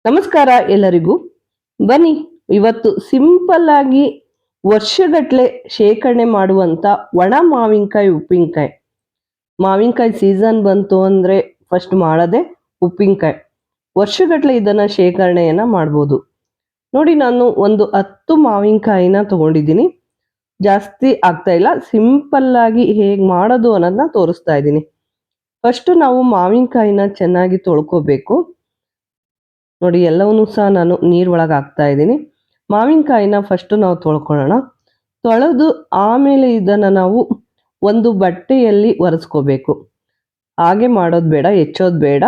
ನಮಸ್ಕಾರ ಎಲ್ಲರಿಗೂ. ಬನ್ನಿ ಇವತ್ತು ಸಿಂಪಲ್ ಆಗಿ ವರ್ಷಗಟ್ಲೆ ಶೇಖರಣೆ ಮಾಡುವಂತ ಒಣ ಮಾವಿನಕಾಯಿ ಉಪ್ಪಿನಕಾಯಿ. ಮಾವಿನಕಾಯಿ ಸೀಸನ್ ಬಂತು ಅಂದ್ರೆ ಫಸ್ಟ್ ಮಾಡೋದೇ ಉಪ್ಪಿನಕಾಯಿ. ವರ್ಷಗಟ್ಲೆ ಇದನ್ನ ಶೇಖರಣೆಯನ್ನ ಮಾಡ್ಬೋದು. ನೋಡಿ, ನಾನು ಒಂದು 10 ಮಾವಿನಕಾಯಿನ ತಗೊಂಡಿದ್ದೀನಿ. ಜಾಸ್ತಿ ಆಗ್ತಾ ಇಲ್ಲ, ಸಿಂಪಲ್ ಆಗಿ ಹೇಗೆ ಮಾಡೋದು ಅನ್ನೋದನ್ನ ತೋರಿಸ್ತಾ ಇದ್ದೀನಿ. ಫಸ್ಟ್ ನಾವು ಮಾವಿನಕಾಯಿನ ಚೆನ್ನಾಗಿ ತೊಳ್ಕೊಬೇಕು. ನೋಡಿ, ಎಲ್ಲವನ್ನೂ ಸಹ ನಾನು ನೀರೊಳಗೆ ಹಾಕ್ತಾ ಇದ್ದೀನಿ. ಮಾವಿನಕಾಯಿನ ಫಸ್ಟ್ ನಾವು ತೊಳ್ಕೊಳ್ಳೋಣ. ತೊಳೆದು ಆಮೇಲೆ ಇದನ್ನು ನಾವು ಒಂದು ಬಟ್ಟೆಯಲ್ಲಿ ಒರೆಸ್ಕೋಬೇಕು. ಹಾಗೆ ಮಾಡೋದು ಬೇಡ, ಹೆಚ್ಚೋದು ಬೇಡ.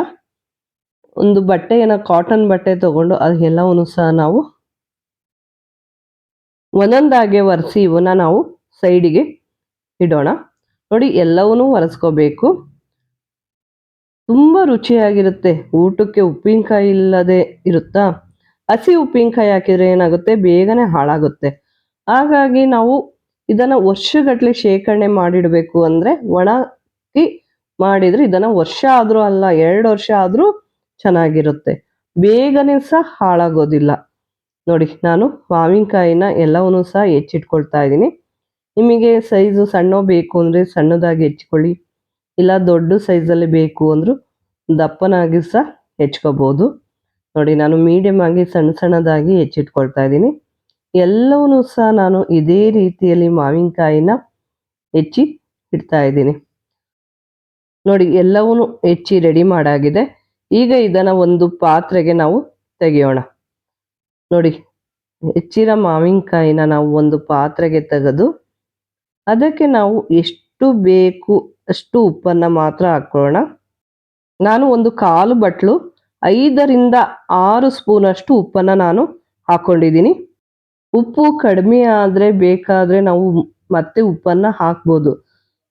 ಒಂದು ಬಟ್ಟೆಯನ್ನು, ಕಾಟನ್ ಬಟ್ಟೆ ತಗೊಂಡು ಅದು ಎಲ್ಲವನ್ನೂ ಸಹ ನಾವು ಒಂದೊಂದಾಗೆ ಒರೆಸಿ ಇವನ್ನ ನಾವು ಸೈಡಿಗೆ ಇಡೋಣ. ನೋಡಿ, ಎಲ್ಲವನ್ನೂ ಒರೆಸ್ಕೋಬೇಕು. ತುಂಬ ರುಚಿಯಾಗಿರುತ್ತೆ. ಊಟಕ್ಕೆ ಉಪ್ಪಿನಕಾಯಿ ಇಲ್ಲದೆ ಇರುತ್ತಾ? ಹಸಿ ಉಪ್ಪಿನಕಾಯಿ ಹಾಕಿದ್ರೆ ಏನಾಗುತ್ತೆ, ಬೇಗನೆ ಹಾಳಾಗುತ್ತೆ. ಹಾಗಾಗಿ ನಾವು ಇದನ್ನ ವರ್ಷಗಟ್ಟಲೆ ಶೇಖರಣೆ ಮಾಡಿಡಬೇಕು. ಅಂದರೆ ಒಣಗಿ ಮಾಡಿದ್ರೆ ಇದನ್ನ ವರ್ಷ ಆದರೂ ಅಲ್ಲ, 2 ವರ್ಷ ಆದರೂ ಚೆನ್ನಾಗಿರುತ್ತೆ, ಬೇಗನೆ ಸಹ ಹಾಳಾಗೋದಿಲ್ಲ. ನೋಡಿ, ನಾನು ಮಾವಿನಕಾಯಿನ ಎಲ್ಲವನ್ನೂ ಸಹ ಹೆಚ್ಚಿಟ್ಕೊಳ್ತಾ ಇದ್ದೀನಿ. ನಿಮಗೆ ಸೈಜು ಸಣ್ಣ ಬೇಕು ಅಂದರೆ ಸಣ್ಣದಾಗಿ ಹೆಚ್ಚಿಕೊಳ್ಳಿ, ಇಲ್ಲ ದೊಡ್ಡ ಸೈಜಲ್ಲಿ ಬೇಕು ಅಂದರೂ ದಪ್ಪನಾಗಿ ಸಹ ಹೆಚ್ಕೋಬೋದು. ನೋಡಿ, ನಾನು ಮೀಡಿಯಮ್ ಆಗಿ ಸಣ್ಣ ಸಣ್ಣದಾಗಿ ಹೆಚ್ಚಿಟ್ಕೊಳ್ತಾ ಇದ್ದೀನಿ. ಎಲ್ಲವನ್ನೂ ಸಹ ನಾನು ಇದೇ ರೀತಿಯಲ್ಲಿ ಮಾವಿನಕಾಯಿನ ಹೆಚ್ಚಿ ಇಡ್ತಾ ಇದ್ದೀನಿ. ನೋಡಿ, ಎಲ್ಲವನ್ನೂ ಹೆಚ್ಚಿ ರೆಡಿ ಮಾಡಾಗಿದೆ. ಈಗ ಇದನ್ನು ಒಂದು ಪಾತ್ರೆಗೆ ನಾವು ತೆಗೆಯೋಣ. ನೋಡಿ, ಹೆಚ್ಚಿರೋ ಮಾವಿನಕಾಯಿನ ನಾವು ಒಂದು ಪಾತ್ರೆಗೆ ತೆಗೆದು ಅದಕ್ಕೆ ನಾವು ಎಷ್ಟು ಬೇಕು ಅಷ್ಟು ಉಪ್ಪನ್ನು ಮಾತ್ರ ಹಾಕೊಳ್ಳೋಣ. ನಾನು ಒಂದು 1/4 ಬಟ್ಲು 5ರಿಂದ 6 ಸ್ಪೂನಷ್ಟು ಉಪ್ಪನ್ನು ನಾನು ಹಾಕ್ಕೊಂಡಿದ್ದೀನಿ. ಉಪ್ಪು ಕಡಿಮೆ ಆದರೆ ಬೇಕಾದರೆ ನಾವು ಮತ್ತೆ ಉಪ್ಪನ್ನು ಹಾಕ್ಬೋದು.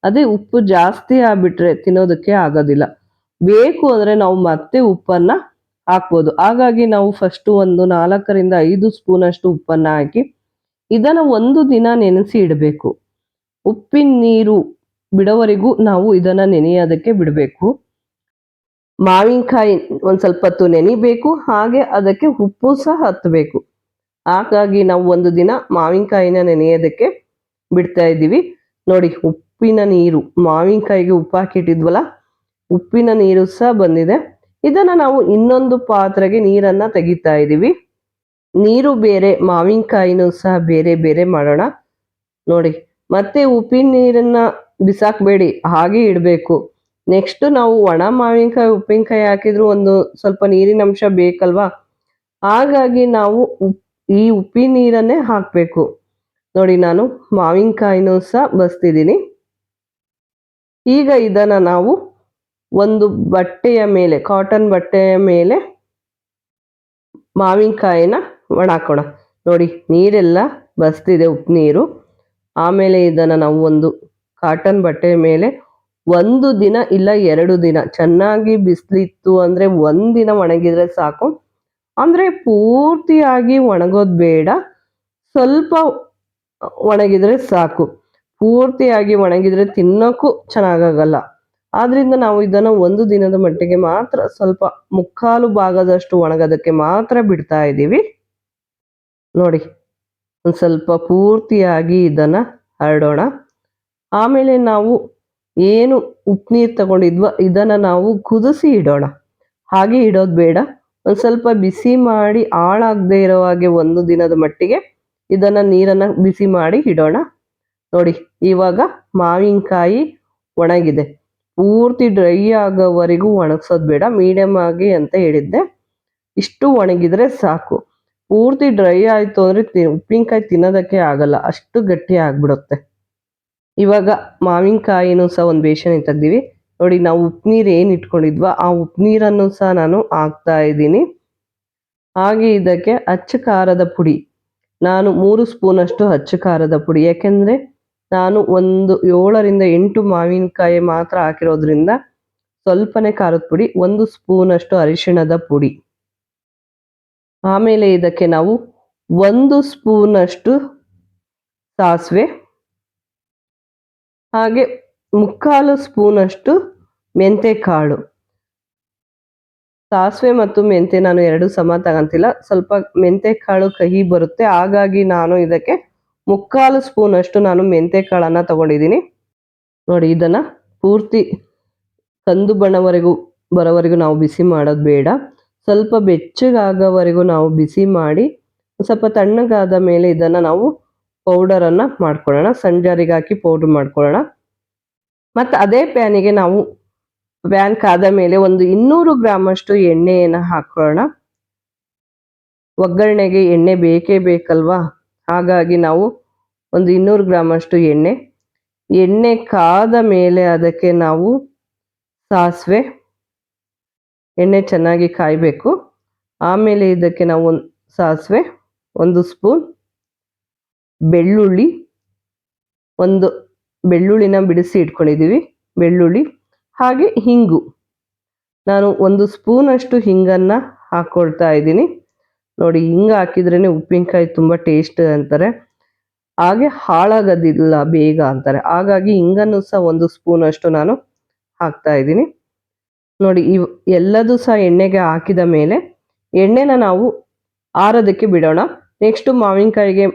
ಅದೇ ಉಪ್ಪು ಜಾಸ್ತಿ ಆಗಿಬಿಟ್ರೆ ತಿನ್ನೋದಕ್ಕೆ ಆಗೋದಿಲ್ಲ. ಬೇಕು ಅಂದರೆ ನಾವು ಮತ್ತೆ ಉಪ್ಪನ್ನು ಹಾಕ್ಬೋದು. ಹಾಗಾಗಿ ನಾವು ಫಸ್ಟು ಒಂದು 4ರಿಂದ 5 ಸ್ಪೂನಷ್ಟು ಉಪ್ಪನ್ನು ಹಾಕಿ ಇದನ್ನು ಒಂದು ದಿನ ನೆನೆಸಿ ಇಡಬೇಕು. ಉಪ್ಪಿನ ನೀರು ಬಿಡೋವರೆಗೂ ನಾವು ಇದನ್ನು ನೆನೆಯೋದಕ್ಕೆ ಬಿಡಬೇಕು. ಮಾವಿನಕಾಯಿ ಒಂದು ಸ್ವಲ್ಪ ಹೊತ್ತು ನೆನಿಬೇಕು, ಹಾಗೆ ಅದಕ್ಕೆ ಉಪ್ಪು ಸಹ ಹತ್ತಬೇಕು. ಹಾಗಾಗಿ ನಾವು ಒಂದು ದಿನ ಮಾವಿನಕಾಯಿನ ನೆನೆಯೋದಕ್ಕೆ ಬಿಡ್ತಾ ಇದ್ದೀವಿ. ನೋಡಿ, ಉಪ್ಪಿನ ನೀರು, ಮಾವಿನಕಾಯಿಗೆ ಉಪ್ಪು ಹಾಕಿಟ್ಟಿದ್ವಲ್ಲ, ಉಪ್ಪಿನ ನೀರು ಸಹ ಬಂದಿದೆ. ಇದನ್ನು ನಾವು ಇನ್ನೊಂದು ಪಾತ್ರೆಗೆ ನೀರನ್ನು ತೆಗಿತಾ ಇದ್ದೀವಿ. ನೀರು ಬೇರೆ, ಮಾವಿನಕಾಯಿನೂ ಸಹ ಬೇರೆ ಬೇರೆ ಮಾಡೋಣ. ನೋಡಿ, ಮತ್ತೆ ಉಪ್ಪಿನ ನೀರನ್ನು ಬಿಸಾಕಬೇಡಿ, ಹಾಗೆ ಇಡಬೇಕು. ನೆಕ್ಸ್ಟ್ ನಾವು ಒಣ ಮಾವಿನಕಾಯಿ ಉಪ್ಪಿನಕಾಯಿ ಹಾಕಿದ್ರು ಒಂದು ಸ್ವಲ್ಪ ನೀರಿನ ಅಂಶ ಬೇಕಲ್ವಾ? ಹಾಗಾಗಿ ನಾವು ಈ ಉಪ್ಪಿನ ನೀರನ್ನೇ ಹಾಕಬೇಕು. ನೋಡಿ, ನಾನು ಮಾವಿನಕಾಯಿನೂ ಸಹ ಬಸ್ತಿದ್ದೀನಿ. ಈಗ ಇದನ್ನು ನಾವು ಒಂದು ಬಟ್ಟೆಯ ಮೇಲೆ, ಕಾಟನ್ ಬಟ್ಟೆಯ ಮೇಲೆ ಮಾವಿನಕಾಯಿನ ಒಣಾಕೋಣ. ನೋಡಿ, ನೀರೆಲ್ಲ ಬಸ್ತಿದೆ, ಉಪ್ಪು ನೀರು. ಆಮೇಲೆ ಇದನ್ನು ನಾವು ಒಂದು ಕಾಟನ್ ಬಟ್ಟೆಯ ಮೇಲೆ ಒಂದು ದಿನ ಇಲ್ಲ 2 ದಿನ, ಚೆನ್ನಾಗಿ ಬಿಸಿಲಿತ್ತು ಅಂದರೆ 1 ದಿನ ಒಣಗಿದ್ರೆ ಸಾಕು. ಅಂದರೆ ಪೂರ್ತಿಯಾಗಿ ಒಣಗೋದು ಬೇಡ, ಸ್ವಲ್ಪ ಒಣಗಿದ್ರೆ ಸಾಕು. ಪೂರ್ತಿಯಾಗಿ ಒಣಗಿದ್ರೆ ತಿನ್ನೋಕ್ಕೂ ಚೆನ್ನಾಗಾಗಲ್ಲ. ಆದ್ರಿಂದ ನಾವು ಇದನ್ನು 1 ದಿನದ ಮಟ್ಟಿಗೆ ಮಾತ್ರ, ಸ್ವಲ್ಪ ಮುಕ್ಕಾಲು ಭಾಗದಷ್ಟು ಒಣಗೋದಕ್ಕೆ ಮಾತ್ರ ಬಿಡ್ತಾ ಇದ್ದೀವಿ. ನೋಡಿ, ಒಂದು ಸ್ವಲ್ಪ ಪೂರ್ತಿಯಾಗಿ ಇದನ್ನು ಹರಡೋಣ. ಆಮೇಲೆ ನಾವು ಏನು ಉಪ್ಪು ನೀರು ತಗೊಂಡಿದ್ವೋ ಇದನ್ನು ನಾವು ಕುದಿಸಿ ಇಡೋಣ. ಹಾಗೆ ಇಡೋದು ಬೇಡ, ಒಂದು ಸ್ವಲ್ಪ ಬಿಸಿ ಮಾಡಿ ಹಾಳಾಗದೇ ಇರೋ ಹಾಗೆ 1 ದಿನದ ಮಟ್ಟಿಗೆ ಇದನ್ನು ನೀರನ್ನು ಬಿಸಿ ಮಾಡಿ ಇಡೋಣ. ನೋಡಿ, ಇವಾಗ ಮಾವಿನಕಾಯಿ ಒಣಗಿದೆ. ಪೂರ್ತಿ ಡ್ರೈ ಆಗೋವರೆಗೂ ಒಣಗಿಸೋದು ಬೇಡ, ಮೀಡಿಯಮ್ ಆಗಿ ಅಂತ ಹೇಳಿದ್ದೆ. ಇಷ್ಟು ಒಣಗಿದ್ರೆ ಸಾಕು. ಪೂರ್ತಿ ಡ್ರೈ ಆಯಿತು ಅಂದರೆ ಉಪ್ಪಿನಕಾಯಿ ತಿನ್ನೋದಕ್ಕೆ ಆಗಲ್ಲ, ಅಷ್ಟು ಗಟ್ಟಿ ಆಗಿಬಿಡುತ್ತೆ. ಇವಾಗ ಮಾವಿನಕಾಯಿನೂ ಸಹ ಒಂದು ಬೇಸನಿಗೆ ತೆಗ್ದೀವಿ. ನೋಡಿ, ನಾವು ಉಪ್ಪು ನೀರು ಏನು ಇಟ್ಕೊಂಡಿದ್ವೋ ಆ ಉಪ್ಪು ನೀರನ್ನು ಸಹ ನಾನು ಹಾಕ್ತಾ ಇದ್ದೀನಿ. ಹಾಗೆ ಇದಕ್ಕೆ ಅಚ್ಚ ಖಾರದ ಪುಡಿ, ನಾನು 3 ಸ್ಪೂನಷ್ಟು ಅಚ್ಚ ಖಾರದ ಪುಡಿ, ಯಾಕೆಂದರೆ ನಾನು ಒಂದು 7ರಿಂದ 8 ಮಾವಿನಕಾಯಿ ಮಾತ್ರ ಹಾಕಿರೋದ್ರಿಂದ ಸ್ವಲ್ಪನೇ ಖಾರದ ಪುಡಿ, 1 ಸ್ಪೂನಷ್ಟು ಅರಿಶಿಣದ ಪುಡಿ. ಆಮೇಲೆ ಇದಕ್ಕೆ ನಾವು 1 ಸ್ಪೂನಷ್ಟು ಸಾಸಿವೆ, ಹಾಗೆ 3/4 ಸ್ಪೂನಷ್ಟು ಮೆಂತೆ ಕಾಳು, ಸಾಸಿವೆ ಮತ್ತು ಮೆಂತೆ ನಾನು ಎರಡು ಸಮ ತಗೊಂತಿಲ್ಲ. ಸ್ವಲ್ಪ ಮೆಂತೆ ಕಾಳು ಕಹಿ ಬರುತ್ತೆ, ಹಾಗಾಗಿ ನಾನು ಇದಕ್ಕೆ 3/4 ಸ್ಪೂನ್ ಅಷ್ಟು ನಾನು ಮೆಂತೆ ಕಾಳನ್ನ ತಗೊಂಡಿದ್ದೀನಿ. ನೋಡಿ, ಇದನ್ನ ಪೂರ್ತಿ ಕಂದು ಬಣ್ಣವರೆಗೂ ಬರೋವರೆಗೂ ನಾವು ಬಿಸಿ ಮಾಡೋದು ಬೇಡ. ಸ್ವಲ್ಪ ಬೆಚ್ಚಗಾಗೋವರೆಗೂ ನಾವು ಬಿಸಿ ಮಾಡಿ ಸ್ವಲ್ಪ ತಣ್ಣಗಾದ ಮೇಲೆ ಇದನ್ನ ನಾವು ಪೌಡರನ್ನು ಮಾಡ್ಕೊಳ್ಳೋಣ. ಸಣ್ಣ ಜಾರಿಗೆ ಹಾಕಿ ಪೌಡ್ರ್ ಮಾಡ್ಕೊಳ್ಳೋಣ. ಮತ್ತು ಅದೇ ಪ್ಯಾನಿಗೆ ನಾವು ಪ್ಯಾನ್ ಕಾದ ಮೇಲೆ ಒಂದು 200 ಗ್ರಾಮ್ ಅಷ್ಟು ಎಣ್ಣೆಯನ್ನು ಹಾಕೊಳ್ಳೋಣ. ಒಗ್ಗರಣೆಗೆ ಎಣ್ಣೆ ಬೇಕೇ ಬೇಕಲ್ವಾ, ಹಾಗಾಗಿ ನಾವು ಒಂದು 200 ಗ್ರಾಮ್ ಅಷ್ಟು ಎಣ್ಣೆ ಕಾದ ಮೇಲೆ ಅದಕ್ಕೆ ನಾವು ಸಾಸಿವೆ, ಎಣ್ಣೆ ಚೆನ್ನಾಗಿ ಕಾಯಬೇಕು. ಆಮೇಲೆ ಇದಕ್ಕೆ ನಾವು ಸಾಸಿವೆ, 1 ಸ್ಪೂನ್ ಬೆಳ್ಳುಳ್ಳಿ, ಒಂದು ಬೆಳ್ಳುಳ್ಳಿನ ಬಿಡಿಸಿ ಇಟ್ಕೊಂಡಿದ್ದೀವಿ, ಬೆಳ್ಳುಳ್ಳಿ, ಹಾಗೆ ಹಿಂಗು. ನಾನು 1 ಸ್ಪೂನ್ ಅಷ್ಟು ಹಿಂಗನ್ನು ಹಾಕ್ಕೊಳ್ತಾ ಇದ್ದೀನಿ. ನೋಡಿ, ಹಿಂಗೆ ಹಾಕಿದ್ರೇ ಉಪ್ಪಿನಕಾಯಿ ತುಂಬ ಟೇಸ್ಟ್ ಅಂತಾರೆ, ಹಾಗೆ ಹಾಳಾಗೋದಿಲ್ಲ ಬೇಗ ಅಂತಾರೆ. ಹಾಗಾಗಿ ಹಿಂಗನ್ನು ಸಹ 1 ಸ್ಪೂನ್ ಅಷ್ಟು ನಾನು ಹಾಕ್ತಾ ಇದ್ದೀನಿ. ನೋಡಿ, ಎಲ್ಲದೂ ಸಹ ಎಣ್ಣೆಗೆ ಹಾಕಿದ ಮೇಲೆ ಎಣ್ಣೆನ ನಾವು ಆರೋದಕ್ಕೆ ಬಿಡೋಣ. ನೆಕ್ಸ್ಟು ಮಾವಿನಕಾಯಿಗೆ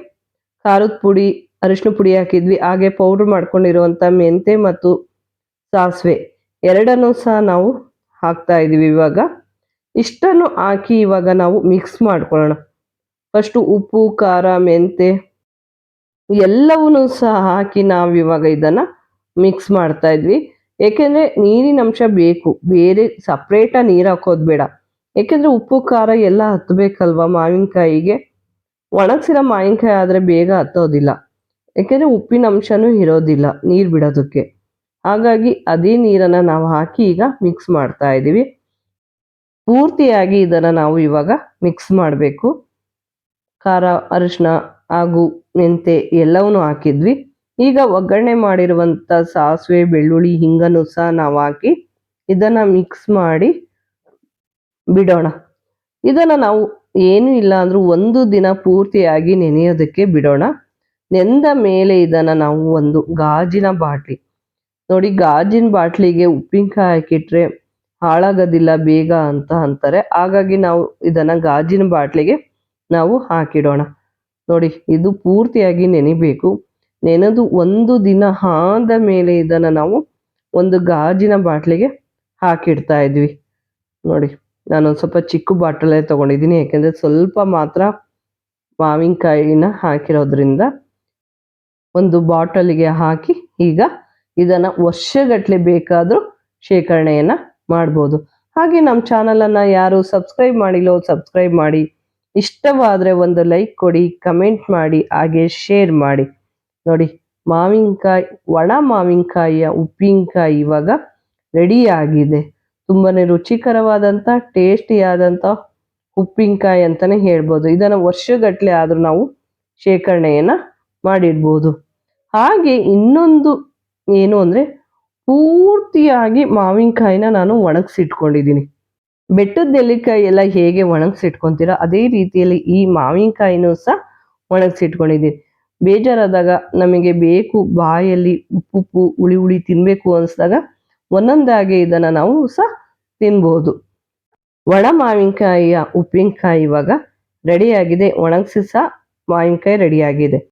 ಖಾರದ ಪುಡಿ, ಅರಿಶಿನ ಪುಡಿ ಹಾಕಿದ್ವಿ, ಹಾಗೆ ಪೌಡ್ರ್ ಮಾಡ್ಕೊಂಡಿರುವಂಥ ಮೆಂತೆ ಮತ್ತು ಸಾಸಿವೆ ಎರಡನ್ನೂ ಸಹ ನಾವು ಹಾಕ್ತಾ ಇದ್ದೀವಿ. ಇವಾಗ ಇಷ್ಟನ್ನು ಹಾಕಿ ಇವಾಗ ನಾವು ಮಿಕ್ಸ್ ಮಾಡ್ಕೊಳ್ಳೋಣ. ಫಸ್ಟು ಉಪ್ಪು, ಖಾರ, ಮೆಂತೆ ಎಲ್ಲವನ್ನೂ ಸಹ ಹಾಕಿ ನಾವು ಇವಾಗ ಇದನ್ನು ಮಿಕ್ಸ್ ಮಾಡ್ತಾ ಇದ್ವಿ. ಏಕೆಂದರೆ ನೀರಿನ ಅಂಶ ಬೇಕು, ಬೇರೆ ಸಪ್ರೇಟಾಗಿ ನೀರು ಹಾಕೋದು ಬೇಡ. ಏಕೆಂದರೆ ಉಪ್ಪು ಖಾರ ಎಲ್ಲ ಹತ್ತಬೇಕಲ್ವ ಮಾವಿನಕಾಯಿಗೆ. ಒಣಗಿಸಿರೋ ಮಾವಿನಕಾಯಿ ಆದರೆ ಬೇಗ ಹತ್ತೋದಿಲ್ಲ, ಏಕೆಂದರೆ ಉಪ್ಪಿನ ಅಂಶನೂ ಇರೋದಿಲ್ಲ ನೀರು ಬಿಡೋದಕ್ಕೆ. ಹಾಗಾಗಿ ಅದೇ ನೀರನ್ನು ನಾವು ಹಾಕಿ ಈಗ ಮಿಕ್ಸ್ ಮಾಡ್ತಾ ಇದ್ದೀವಿ. ಪೂರ್ತಿಯಾಗಿ ಇದನ್ನು ನಾವು ಇವಾಗ ಮಿಕ್ಸ್ ಮಾಡಬೇಕು. ಖಾರ, ಅರಿಶಿನ ಹಾಗೂ ಮೆಂತೆ ಎಲ್ಲವನ್ನೂ ಹಾಕಿದ್ವಿ. ಈಗ ಒಗ್ಗರಣೆ ಮಾಡಿರುವಂಥ ಸಾಸಿವೆ, ಬೆಳ್ಳುಳ್ಳಿ, ಹಿಂಗನ್ನು ಸಹ ನಾವು ಹಾಕಿ ಇದನ್ನು ಮಿಕ್ಸ್ ಮಾಡಿ ಬಿಡೋಣ. ಇದನ್ನು ನಾವು ಏನೂ ಇಲ್ಲ ಅಂದರೂ 1 ದಿನ ಪೂರ್ತಿಯಾಗಿ ನೆನೆಯೋದಕ್ಕೆ ಬಿಡೋಣ. ನೆಂದ ಮೇಲೆ ಇದನ್ನು ನಾವು ಒಂದು ಗಾಜಿನ ಬಾಟ್ಲಿ, ನೋಡಿ ಗಾಜಿನ ಬಾಟ್ಲಿಗೆ ಉಪ್ಪಿನಕಾಯಿ ಹಾಕಿಟ್ರೆ ಹಾಳಾಗೋದಿಲ್ಲ ಬೇಗ ಅಂತ ಅಂತಾರೆ, ಹಾಗಾಗಿ ನಾವು ಇದನ್ನು ಗಾಜಿನ ಬಾಟ್ಲಿಗೆ ನಾವು ಹಾಕಿಡೋಣ. ನೋಡಿ, ಇದು ಪೂರ್ತಿಯಾಗಿ ನೆನಿಬೇಕು. ನೆನೆದು 1 ದಿನ ಆದ ಮೇಲೆ ಇದನ್ನು ನಾವು ಒಂದು ಗಾಜಿನ ಬಾಟ್ಲಿಗೆ ಹಾಕಿಡ್ತಾ ಇದ್ವಿ. ನೋಡಿ, ನಾನೊಂದು ಸ್ವಲ್ಪ ಚಿಕ್ಕ ಬಾಟಲೇ ತೊಗೊಂಡಿದ್ದೀನಿ, ಯಾಕೆಂದರೆ ಸ್ವಲ್ಪ ಮಾತ್ರ ಮಾವಿನಕಾಯಿನ ಹಾಕಿರೋದ್ರಿಂದ. ಒಂದು ಬಾಟಲಿಗೆ ಹಾಕಿ ಈಗ ಇದನ್ನು ವರ್ಷಗಟ್ಟಲೆ ಬೇಕಾದರೂ ಶೇಖರಣೆಯನ್ನು ಮಾಡ್ಬೋದು. ಹಾಗೆ ನಮ್ಮ ಚಾನಲನ್ನು ಯಾರು ಸಬ್ಸ್ಕ್ರೈಬ್ ಮಾಡಿಲ್ಲೋ ಸಬ್ಸ್ಕ್ರೈಬ್ ಮಾಡಿ, ಇಷ್ಟವಾದರೆ ಒಂದು ಲೈಕ್ ಕೊಡಿ, ಕಮೆಂಟ್ ಮಾಡಿ, ಹಾಗೆ ಶೇರ್ ಮಾಡಿ. ನೋಡಿ, ಮಾವಿನಕಾಯಿ, ಒಣ ಮಾವಿನಕಾಯಿಯ ಉಪ್ಪಿನಕಾಯಿ ಇವಾಗ ರೆಡಿಯಾಗಿದೆ. ತುಂಬಾ ರುಚಿಕರವಾದಂಥ ಟೇಸ್ಟಿಯಾದಂಥ ಉಪ್ಪಿನಕಾಯಿ ಅಂತಲೇ ಹೇಳ್ಬೋದು. ಇದನ್ನು ವರ್ಷಗಟ್ಟಲೆ ಆದರೂ ನಾವು ಶೇಖರಣೆಯನ್ನು ಮಾಡಿಡ್ಬೋದು. ಹಾಗೆ ಇನ್ನೊಂದು ಏನು ಅಂದರೆ, ಪೂರ್ತಿಯಾಗಿ ಮಾವಿನಕಾಯಿನ ನಾನು ಒಣಗಿಸಿಟ್ಕೊಂಡಿದ್ದೀನಿ. ಬೆಟ್ಟದ ನೆಲ್ಲಿಕಾಯಿ ಎಲ್ಲ ಹೇಗೆ ಒಣಗಿಸಿಟ್ಕೊತೀರೋ ಅದೇ ರೀತಿಯಲ್ಲಿ ಈ ಮಾವಿನಕಾಯಿನೂ ಸಹ ಒಣಗಿಸಿಟ್ಕೊಂಡಿದ್ದೀನಿ. ಬೇಜಾರಾದಾಗ ನಮಗೆ ಬೇಕು, ಬಾಯಲ್ಲಿ ಉಪ್ಪು ಹುಳಿ ಹುಳಿ ತಿನ್ನಬೇಕು ಅನಿಸಿದಾಗ ಒಂದೊಂದಾಗಿ ಇದನ್ನು ನಾವು ಸಹ ತಿನ್ಬೋದು. ಒಣ ಮಾವಿನಕಾಯಿಯ ಉಪ್ಪಿನಕಾಯಿ ಇವಾಗ ರೆಡಿಯಾಗಿದೆ. ಒಣಗಿಸಿ ಸಹ ಮಾವಿನಕಾಯಿ ರೆಡಿಯಾಗಿದೆ.